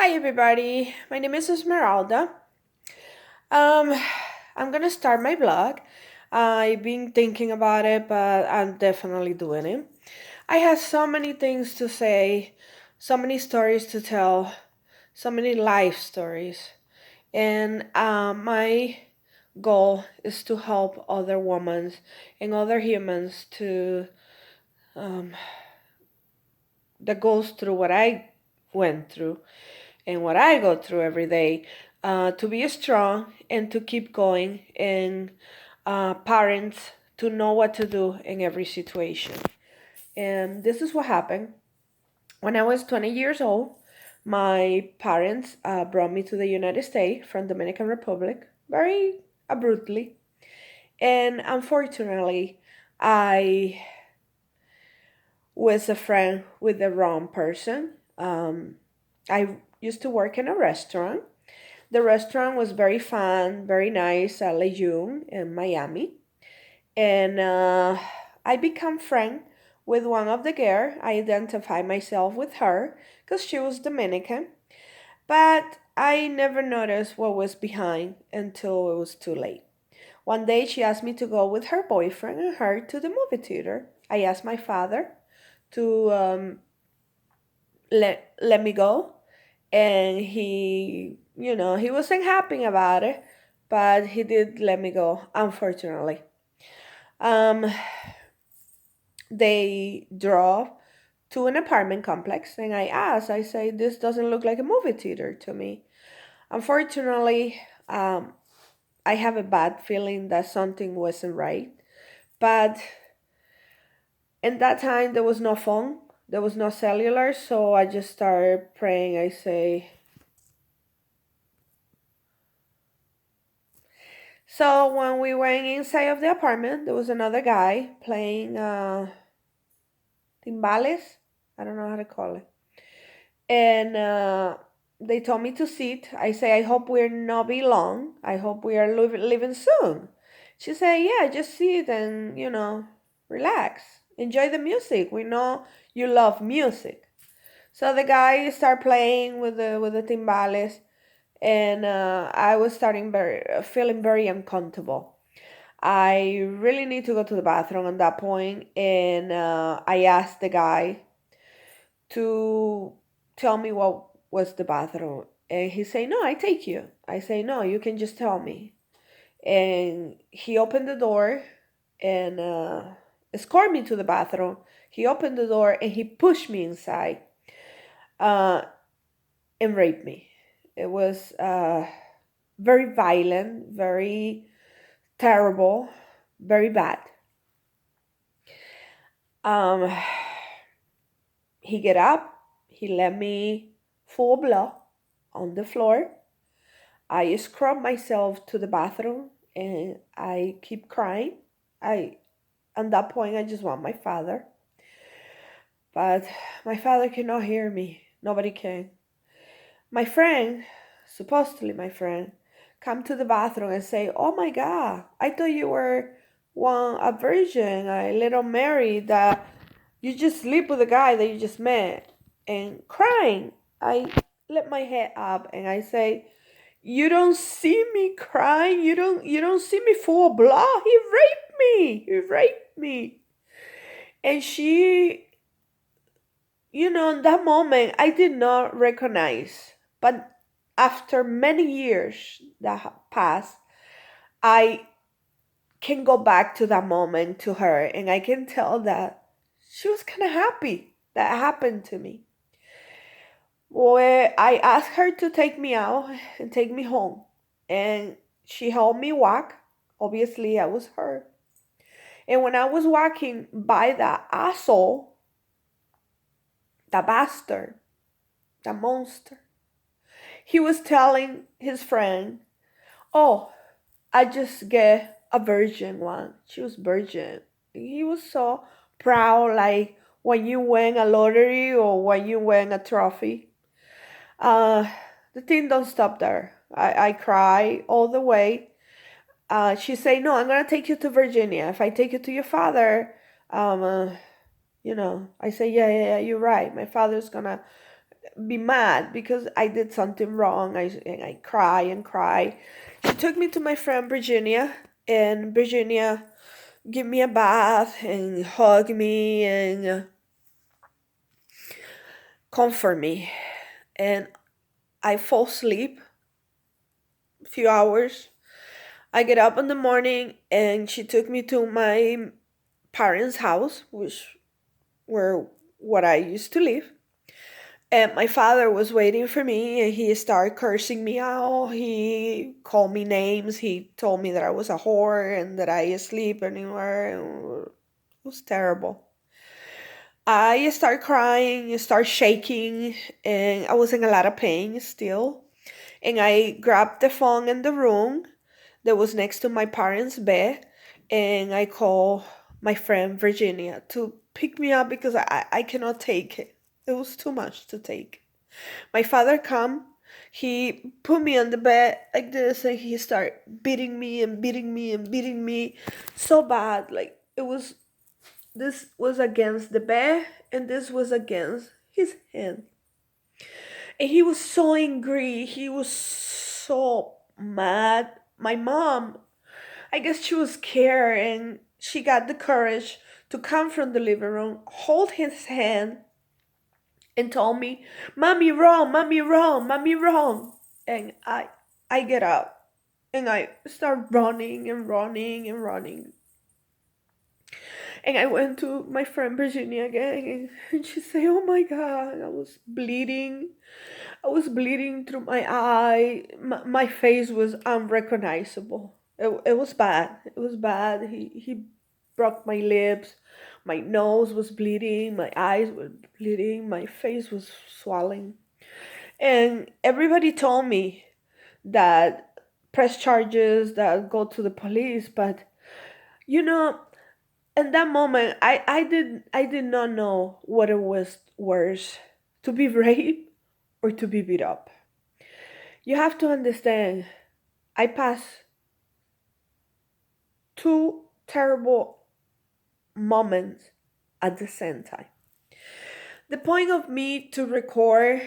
Hi, everybody. My name is Esmeralda. Um, I'm gonna start my blog. I've been thinking about it, but I'm definitely doing it. I have so many things to say, so many stories to tell, so many life stories, and my goal is to help other women and other humans to um, that goes through what I went through and what I go through every day, to be strong and to keep going, and parents to know what to do in every situation. And this is what happened. When I was 20 years old, my parents brought me to the United States from Dominican Republic very abruptly. And unfortunately, I was a friend with the wrong person. I used to work in a restaurant. The restaurant was very fun, very nice at Lejeune in Miami. And I became friend with one of the girls. I identified myself with her because she was Dominican. But I never noticed what was behind until it was too late. One day she asked me to go with her boyfriend and her to the movie theater. I asked my father to let me go, and he wasn't happy about it, but he did let me go, unfortunately. um they drove to an apartment complex, and I say, this doesn't look like a movie theater to me. Unfortunately, I have a bad feeling that something wasn't right, but in that time there was no phone, there was no cellular, so I just started praying. I say, so when we went inside of the apartment, there was another guy playing timbales. I don't know how to call it. And they told me to sit. I say, I hope we're not be long. I hope we are leaving soon. She said, yeah, just sit and, relax. Enjoy the music. We know you love music. So the guy started playing with the timbales, and I was starting feeling very uncomfortable. I really need to go to the bathroom at that point, and I asked the guy to tell me what was the bathroom, and he say, "No, I take you." I say, "No, you can just tell me." And he opened the door and escort me to the bathroom. He opened the door and he pushed me inside uh, and raped me. It was very violent, very terrible, very bad. Um, he get up, he let me full blood on the floor. I scrub myself to the bathroom and I keep crying. I At that point I just want my father. But my father cannot hear me. Nobody can. My friend, supposedly my friend, come to the bathroom and say, "Oh my God, I thought you were a virgin, a little Mary, that you just sleep with a guy that you just met," and crying. I lift my head up and I say, "You don't see me crying. You don't see me full of blood. He raped me. He raped me." And she, in that moment, I did not recognize. But after many years that passed, I can go back to that moment to her, and I can tell that she was kind of happy that happened to me. Well, I asked her to take me out and take me home, and she helped me walk. Obviously, I was her. And when I was walking by that asshole, the bastard, the monster, he was telling his friend, "Oh, I just get a virgin one." She was virgin. He was so proud, like when you win a lottery or when you win a trophy. Uh, the thing don't stop there. I cry all the way. She say, "No, I'm gonna take you to Virginia. If I take you to your father, I say, yeah, yeah, yeah, you're right. My father's gonna be mad because I did something wrong. I cry and cry. She took me to my friend Virginia, and Virginia gave me a bath and hug me and comfort me. And I fall asleep a few hours. I get up in the morning and she took me to my parents' house, which were what I used to live. And my father was waiting for me and he started cursing me out. He called me names. He told me that I was a whore and that I sleep anywhere. It was terrible. I started crying, started shaking, and I was in a lot of pain still. And I grabbed the phone in the room that was next to my parents' bed and I called my friend Virginia to pick me up because I cannot take it. It was too much to take. My father come, he put me on the bed like this and he started beating me and beating me and beating me so bad. Like it was this was against the bed and this was against his hand. And he was so angry. He was so mad. My mom, I guess she was scared and she got the courage to come from the living room, hold his hand, and told me, Mommy wrong, mommy wrong, mommy wrong. And I get up and I start running and running and running. And I went to my friend Virginia again and she said, Oh my God, I was bleeding. I was bleeding through my eye. My face was unrecognizable. It was bad. It was bad. He broke my lips. My nose was bleeding. My eyes were bleeding. My face was swelling. And everybody told me that press charges, that go to the police. But you know, in that moment, I did not know what it was worse, to be raped or to be beat up. You have to understand, I passed two terrible moments at the same time. The point of me to record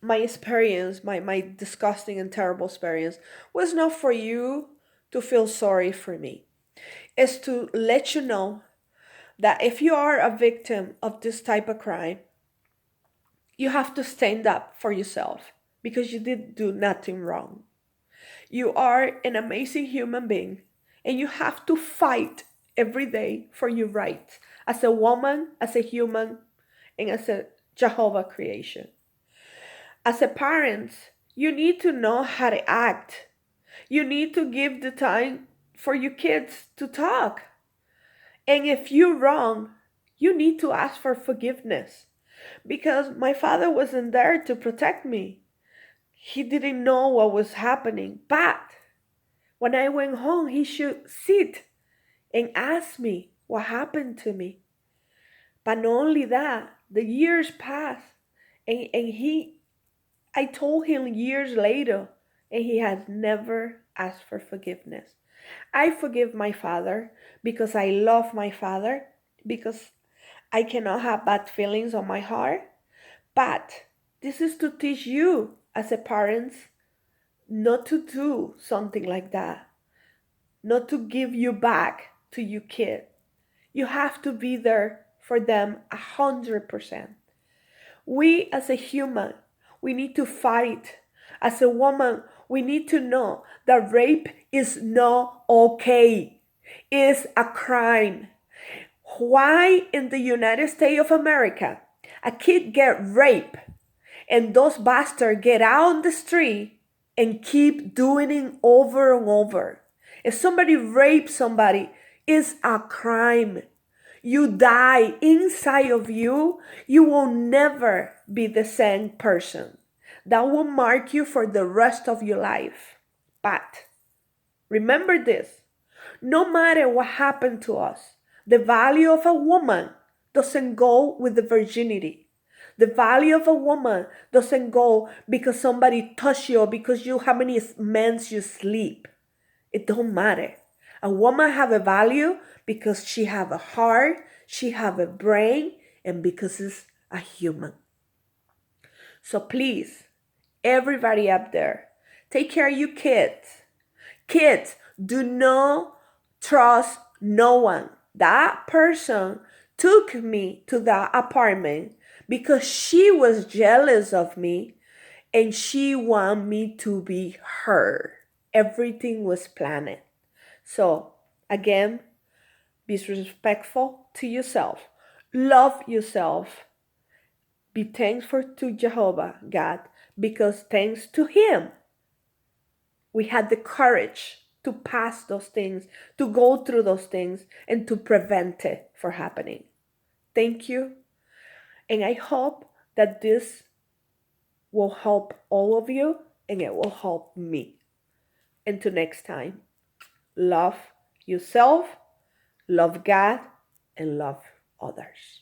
my experience, my disgusting and terrible experience, was not for you to feel sorry for me. It's to let you know that if you are a victim of this type of crime, you have to stand up for yourself because you did do nothing wrong. You are an amazing human being and you have to fight every day for your rights as a woman, as a human, and as a Jehovah creation. As a parent, you need to know how to act. You need to give the time for your kids to talk. And if you're wrong, you need to ask for forgiveness because my father wasn't there to protect me. He didn't know what was happening. But when I went home, he should sit and ask me what happened to me. But not only that, the years passed and I told him years later and he has never asked for forgiveness. I forgive my father because I love my father, because I cannot have bad feelings on my heart. But this is to teach you as a parent not to do something like that, not to give you back to your kid. You have to be there for them 100%. We as a human, we need to fight. As a woman, we need to know that rape is not okay. It's a crime. Why in the United States of America a kid get raped and those bastards get out on the street and keep doing it over and over? If somebody rapes somebody, it's a crime. You die inside of you, you will never be the same person. That will mark you for the rest of your life. But remember this, no matter what happened to us, the value of a woman doesn't go with the virginity. The value of a woman doesn't go because somebody touched you or because you how many men you sleep. It don't matter. A woman have a value because she have a heart, she have a brain, and because it's a human. So please, everybody up there, take care of your kids. Kids, do not trust no one. That person took me to that apartment because she was jealous of me and she wanted me to be her. Everything was planned. So, again, be respectful to yourself. Love yourself. Be thankful to Jehovah God because thanks to Him, we had the courage to pass those things, to go through those things, and to prevent it from happening. Thank you. And I hope that this will help all of you and it will help me. Until next time, love yourself, love God, and love others.